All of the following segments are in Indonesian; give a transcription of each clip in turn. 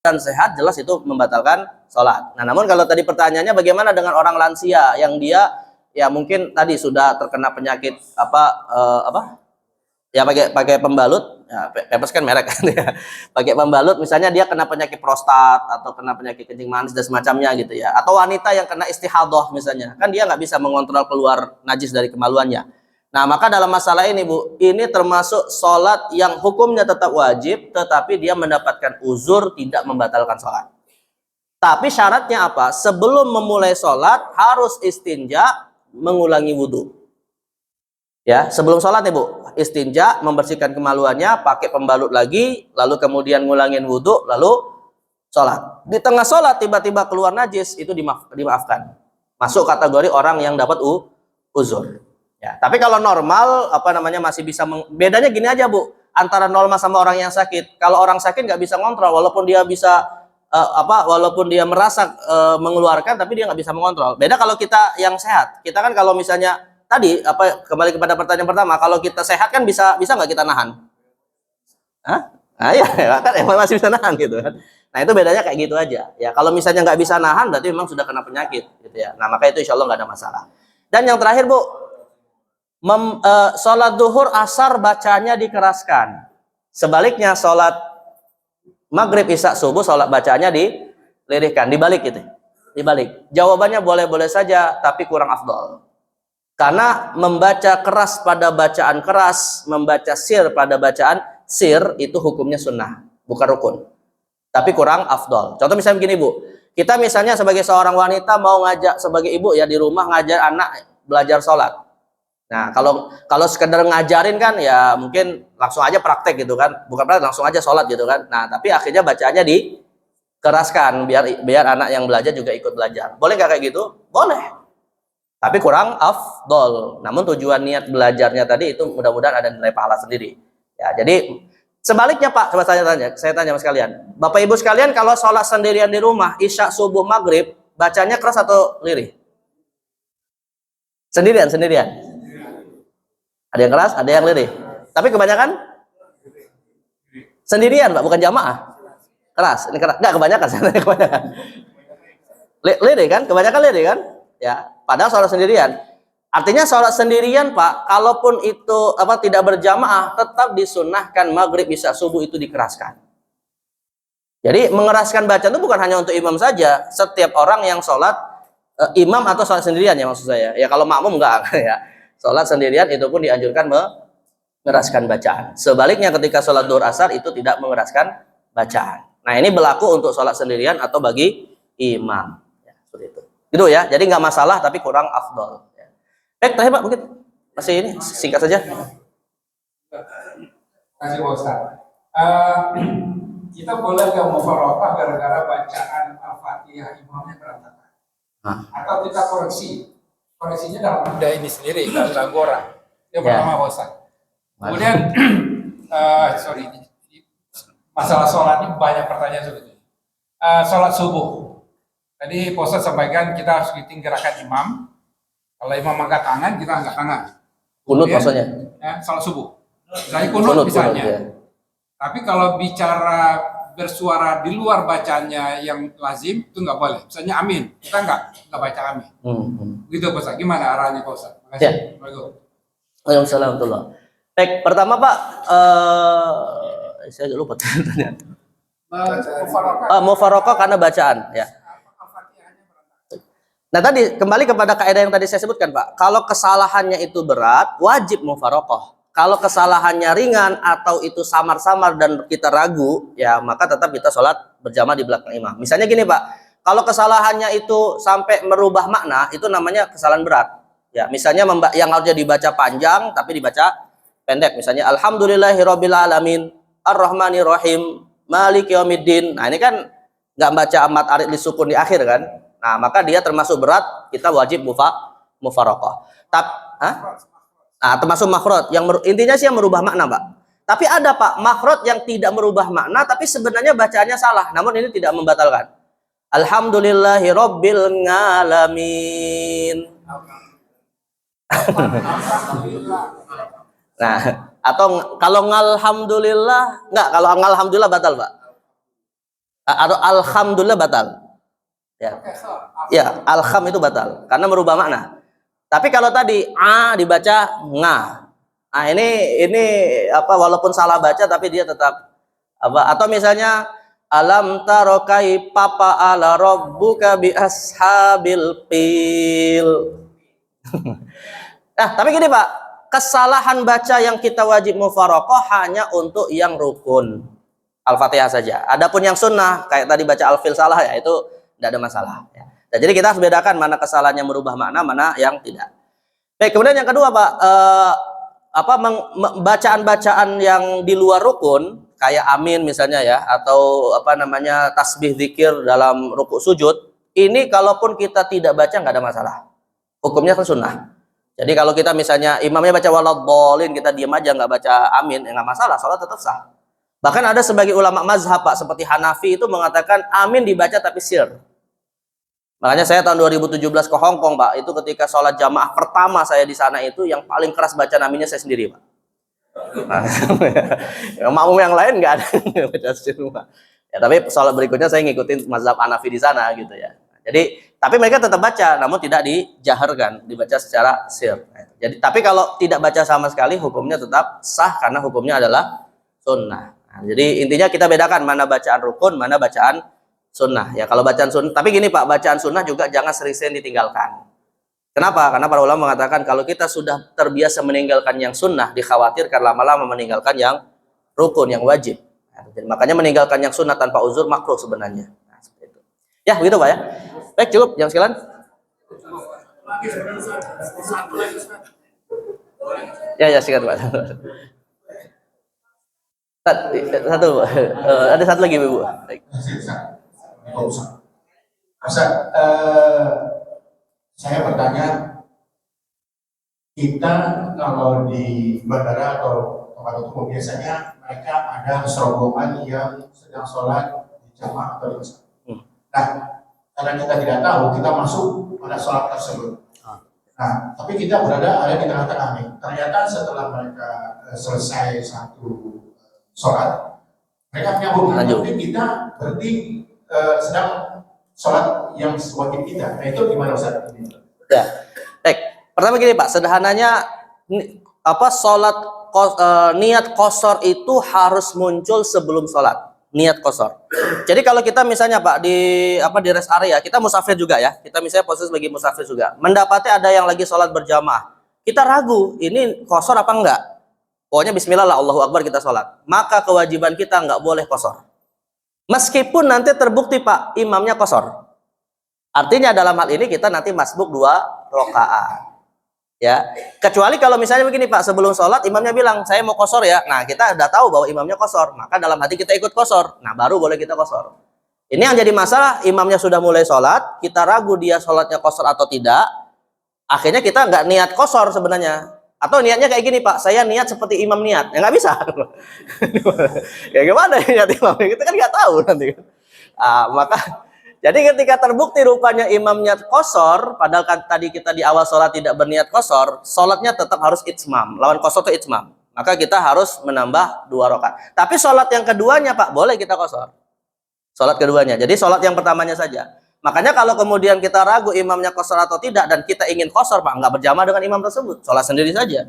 dan sehat, jelas itu membatalkan sholat. Nah, namun kalau tadi pertanyaannya bagaimana dengan orang lansia yang dia ya mungkin tadi sudah terkena penyakit ya pakai pembalut, ya, Pampers kan merek kan ya. Pakai pembalut, misalnya dia kena penyakit prostat atau kena penyakit kencing manis dan semacamnya gitu ya. Atau wanita yang kena istihadhah misalnya, kan dia nggak bisa mengontrol keluar najis dari kemaluannya. Nah, maka dalam masalah ini Bu, ini termasuk sholat yang hukumnya tetap wajib, tetapi dia mendapatkan uzur tidak membatalkan sholat. Tapi syaratnya apa? Sebelum memulai sholat harus istinja, mengulangi wudhu. Ya, sebelum sholat nih Bu, istinja, membersihkan kemaluannya, pakai pembalut lagi, lalu kemudian ngulangin wudhu, lalu sholat. Di tengah sholat tiba-tiba keluar najis, itu dimaafkan. Masuk kategori orang yang dapat uzur. Ya, tapi kalau normal, masih bisa bedanya gini aja Bu, antara normal sama orang yang sakit. Kalau orang sakit nggak bisa ngontrol, walaupun dia bisa walaupun dia merasa mengeluarkan, tapi dia nggak bisa mengontrol. Beda kalau kita yang sehat. Kita kan kalau misalnya tadi kembali kepada pertanyaan pertama, kalau kita sehat kan bisa nggak kita nahan? Hah? Nah, ya kan masih bisa nahan gitu kan. Nah, itu bedanya kayak gitu aja. Ya, kalau misalnya nggak bisa nahan berarti memang sudah kena penyakit gitu ya. Nah, maka itu insya Allah nggak ada masalah. Dan yang terakhir Bu, sholat duhur asar bacanya dikeraskan. Sebaliknya sholat maghrib isya subuh sholat bacaannya dilirihkan, dibalik gitu. Dibalik. Jawabannya boleh-boleh saja tapi kurang afdol. Karena membaca keras pada bacaan keras, membaca sir pada bacaan sir itu hukumnya sunnah, bukan rukun. Tapi kurang afdol. Contoh misalnya begini Bu, kita misalnya sebagai seorang wanita mau ngajak sebagai ibu ya di rumah ngajar anak belajar sholat. Nah, kalau sekedar ngajarin kan ya mungkin langsung aja praktek gitu kan, bukan praktek langsung aja sholat gitu kan. Nah, tapi akhirnya bacaannya dikeraskan biar anak yang belajar juga ikut belajar. Boleh nggak kayak gitu? Boleh. Tapi kurang afdol. Namun tujuan niat belajarnya tadi itu mudah-mudahan ada nilai pahala sendiri. Ya, jadi sebaliknya Pak, coba saya tanya sama sekalian. Bapak Ibu sekalian, kalau sholat sendirian di rumah, isya, subuh, maghrib, bacanya keras atau lirih? Sendirian. Ada yang keras, ada yang lirih. Tapi kebanyakan sendirian Pak, bukan jamaah. Keras, ini keras. Enggak kebanyakan, kebanyakan. Lirih kan? Kebanyakan lirih kan? Ya, padahal sholat sendirian. Artinya sholat sendirian Pak, kalaupun itu tidak berjamaah, tetap disunahkan maghrib isya subuh itu dikeraskan. Jadi mengeraskan bacaan itu bukan hanya untuk imam saja, setiap orang yang sholat imam atau sholat sendirian ya maksud saya. Ya kalau makmum enggak ya. Sholat sendirian itu pun dianjurkan mengeraskan bacaan. Sebaliknya ketika sholat duhur asar itu tidak mengeraskan bacaan. Nah, ini berlaku untuk sholat sendirian atau bagi imam. Ya, seperti itu. Gitu ya, jadi nggak masalah tapi kurang afdol. Baik, terakhir Pak, mungkin masih ini singkat saja. Kasih Pak Ustaz. Kita boleh nggak mufaraqah gara-gara bacaan Al-Fatihah imamnya berantakan? Atau kita koreksinya dalam benda ini sendiri, dalam lagu orang. Yang pertama Pak Ustaz. Kemudian, masalah sholat ini banyak pertanyaan sebetulnya. Sholat subuh. Tadi Pak Ustaz sampaikan kita harus ikutin gerakan imam. Kalau imam angkat tangan, kita angkat tangan. Kunut maksudnya? Ya, sholat subuh. Misalnya kunut misalnya. Ya. Tapi kalau bicara bersuara di luar bacanya yang lazim, itu nggak boleh. Misalnya amin, kita nggak baca amin. Gitu Pak Ustaz. Gimana arahnya Pak Ustaz? Terima kasih. Waalaikumsalam. Baik, pertama Pak, saya lupa tanya. Mufaraqah karena bacaan, ya. Nah, tadi kembali kepada kaidah yang tadi saya sebutkan Pak. Kalau kesalahannya itu berat, wajib mufaraqah. Kalau kesalahannya ringan atau itu samar-samar dan kita ragu, ya maka tetap kita sholat berjamaah di belakang imam. Misalnya gini Pak, kalau kesalahannya itu sampai merubah makna, itu namanya kesalahan berat. Ya, misalnya yang harusnya dibaca panjang tapi dibaca pendek. Misalnya Alhamdulillahirabbil alamin, Ar-Rahmanir-Rahim, Maliki Yaumiddin. Nah, ini kan nggak baca amat arid disukun di akhir kan? Nah, maka dia termasuk berat, kita wajib mufaraqah. Nah, termasuk makhraj yang intinya sih yang merubah makna, Pak. Tapi ada Pak, makhraj yang tidak merubah makna tapi sebenarnya bacaannya salah, namun ini tidak membatalkan. Alhamdulillahirabbil alamin. Nah, atau kalau alhamdulillah, enggak, kalau alhamdulillah batal, Pak. Atau alhamdulillah batal. Ya. Ya, alham itu batal karena merubah makna. Tapi kalau tadi a dibaca nga. Nah, ini apa walaupun salah baca tapi dia tetap apa atau misalnya alam taro kaifa fa'ala rabbuka bi ashabil fil. Nah, tapi gini Pak, kesalahan baca yang kita wajib mufaraqah hanya untuk yang rukun. Al-Fatihah saja. Adapun yang sunnah, kayak tadi baca al-fil salah ya, itu tidak ada masalah. Ya. Nah, jadi kita harus bedakan mana kesalahan yang merubah makna, mana yang tidak. Baik, kemudian yang kedua Pak, bacaan-bacaan yang di luar rukun, kayak amin misalnya ya, atau apa namanya tasbih zikir dalam rukuk sujud, ini kalaupun kita tidak baca nggak ada masalah. Hukumnya kan sunnah. Jadi kalau kita misalnya imamnya baca waladhdallin, kita diam aja nggak baca amin, ya nggak masalah, sholat tetap sah. Bahkan ada sebagai ulama mazhab Pak, seperti Hanafi itu mengatakan amin dibaca tapi sir. Makanya saya tahun 2017 ke Hong Kong Pak, itu ketika sholat jamaah pertama saya di sana itu yang paling keras baca aminnya saya sendiri Pak. Nah, makmum yang lain nggak ada yang baca sir Pak. Ya, tapi sholat berikutnya saya ngikutin mazhab Hanafi di sana gitu ya. Jadi tapi mereka tetap baca, namun tidak dijaharkan, dibaca secara sir. Jadi tapi kalau tidak baca sama sekali hukumnya tetap sah karena hukumnya adalah sunnah. Nah, jadi intinya kita bedakan mana bacaan rukun, mana bacaan sunnah. Ya kalau bacaan sunnah, tapi gini Pak, bacaan sunnah juga jangan sering-sering ditinggalkan. Kenapa? Karena para ulama mengatakan kalau kita sudah terbiasa meninggalkan yang sunnah, dikhawatirkan lama-lama meninggalkan yang rukun, yang wajib. Nah, jadi, makanya meninggalkan yang sunnah tanpa uzur makruh sebenarnya. Nah, seperti itu. Ya begitu Pak ya. Baik cukup, yang sekalian. Ya singkat Pak. Satu, ada satu lagi Bu. Baik. Ustaz, saya bertanya, kita kalau di bandara atau tempat umum biasanya mereka ada serombongan yang sedang sholat di jamaah atau di masjid. Nah, karena kita tidak tahu, kita masuk pada sholat tersebut. Nah, tapi kita ada di tengah-tengah nih. Ternyata setelah mereka selesai satu sholat, mereka menyambung. Tapi kita berhenti sedang sholat yang wajib kita. Nah itu gimana Ustaz? Ya, baik. Pertama gini Pak, sederhananya sholat niat qashar itu harus muncul sebelum sholat. Niat qashar. Jadi kalau kita misalnya Pak di rest area, kita musafir juga ya. Kita misalnya posisi sebagai musafir juga. Mendapati ada yang lagi sholat berjamaah. Kita ragu, ini qashar apa enggak? Pokoknya bismillah lah, Allahu Akbar kita sholat. Maka kewajiban kita enggak boleh qashar. Meskipun nanti terbukti Pak, imamnya qashar. Artinya dalam hal ini kita nanti masbuk 2 rakaat. Ya, kecuali kalau misalnya begini Pak, sebelum sholat imamnya bilang saya mau qashar ya. Nah kita udah tahu bahwa imamnya qashar, maka dalam hati kita ikut qashar. Nah baru boleh kita qashar. Ini yang jadi masalah, imamnya sudah mulai sholat, kita ragu dia sholatnya qashar atau tidak. Akhirnya kita nggak niat qashar sebenarnya. Atau niatnya kayak gini Pak, saya niat seperti imam niat, ya nggak bisa. Ya gimana niat imamnya, kita kan nggak tahu nanti. Maka jadi ketika terbukti rupanya imamnya qashar, padahal kan tadi kita di awal sholat tidak berniat qashar, sholatnya tetap harus itmam. Lawan qashar itu itmam. Maka kita harus menambah 2 rakaat. Tapi sholat yang keduanya Pak, boleh kita qashar. Sholat keduanya. Jadi sholat yang pertamanya saja. Makanya kalau kemudian kita ragu imamnya qashar atau tidak, dan kita ingin qashar Pak, nggak berjamaah dengan imam tersebut. Sholat sendiri saja.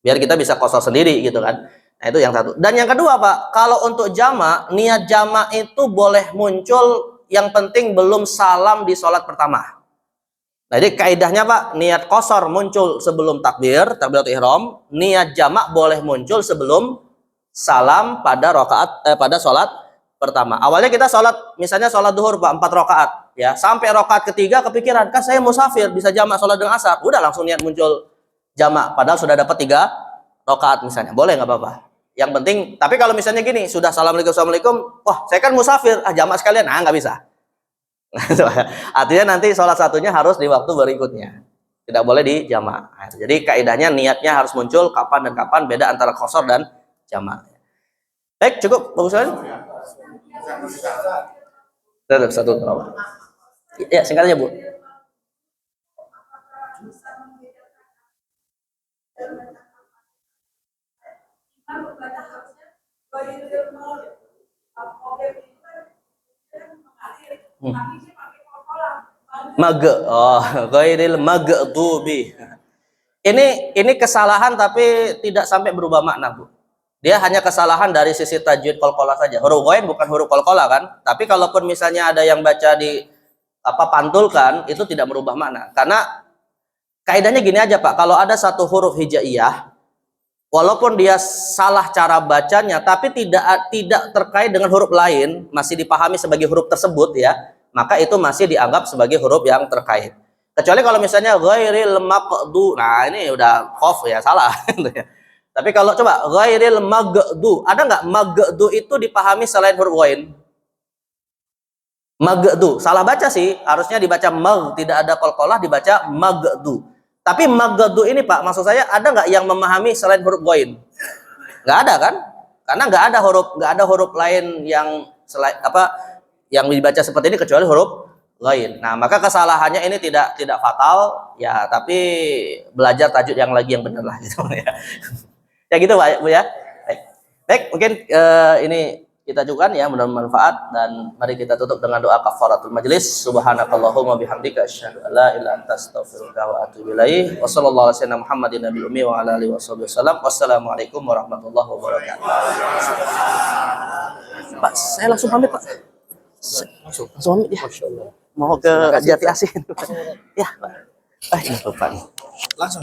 Biar kita bisa qashar sendiri gitu kan. Nah itu yang satu. Dan yang kedua Pak, kalau untuk jamaah, niat jamaah itu boleh muncul yang penting belum salam di sholat pertama. Jadi kaidahnya Pak, niat qashar muncul sebelum takbiratul ihram, niat jamak boleh muncul sebelum salam pada pada sholat pertama. Awalnya kita sholat, misalnya sholat duhur Pak, 4 rakaat, ya sampai rakaat ketiga kepikiran, kan saya musafir bisa jamak sholat dengan asar, udah langsung niat muncul jamak, padahal sudah dapat 3 rakaat misalnya, boleh nggak apa-apa. Yang penting, tapi kalau misalnya gini, sudah assalamualaikum, wah saya kan musafir, jamak sekalian, nah nggak bisa. Artinya nanti sholat satunya harus di waktu berikutnya, tidak boleh di jamak. Nah, jadi kaidahnya niatnya harus muncul kapan dan kapan, beda antara qashar dan jamak. Baik, cukup, bagus sekali. Tetap satu. Ya, singkat aja Bu. Ghairil maghdubi. Ini kesalahan tapi tidak sampai berubah makna, Bu. Dia hanya kesalahan dari sisi tajwid qalqalah saja. Huruf ghain bukan huruf qalqalah kan? Tapi kalaupun misalnya ada yang baca di pantulkan, itu tidak merubah makna. Karena kaidahnya gini aja, Pak. Kalau ada satu huruf hijaiyah, walaupun dia salah cara bacanya, tapi tidak terkait dengan huruf lain, masih dipahami sebagai huruf tersebut ya, maka itu masih dianggap sebagai huruf yang terkait. Kecuali kalau misalnya ghairil maqdu, nah ini udah qaf ya, salah. Tapi kalau coba ghairil magdu, ada nggak magdu itu dipahami selain huruf ghain? Magdu, salah baca sih, harusnya dibaca mag, tidak ada qalqalah, dibaca magdu. Tapi magdu ini Pak, maksud saya ada nggak yang memahami selain huruf ghain? Nggak ada kan? Karena nggak ada huruf lain yang selain yang dibaca seperti ini kecuali huruf ghain. Nah, maka kesalahannya ini tidak fatal ya, tapi belajar tajwid yang benar lah gitu ya. Ya gitu Pak, Bu ya. Baik, mungkin ini kita cukupkan ya, mudah-mudahan bermanfaat, dan mari kita tutup dengan doa kafaratul majelis. Subhanakallahumma bihamdika asyhadu an la ilaha illa anta astaghfiruka wa atubu ilaik. Wa sallallahu alaihi wasallam Muhammadin nabiyil ummi wa ala alihi wasallam. Wassalamualaikum warahmatullahi wabarakatuh. Pak, saya langsung pamit, Pak. Langsung pamit ya. Masyaallah. Mau ke Jati Asin. Ya, Pak. Jangan lupa nih. Langsung.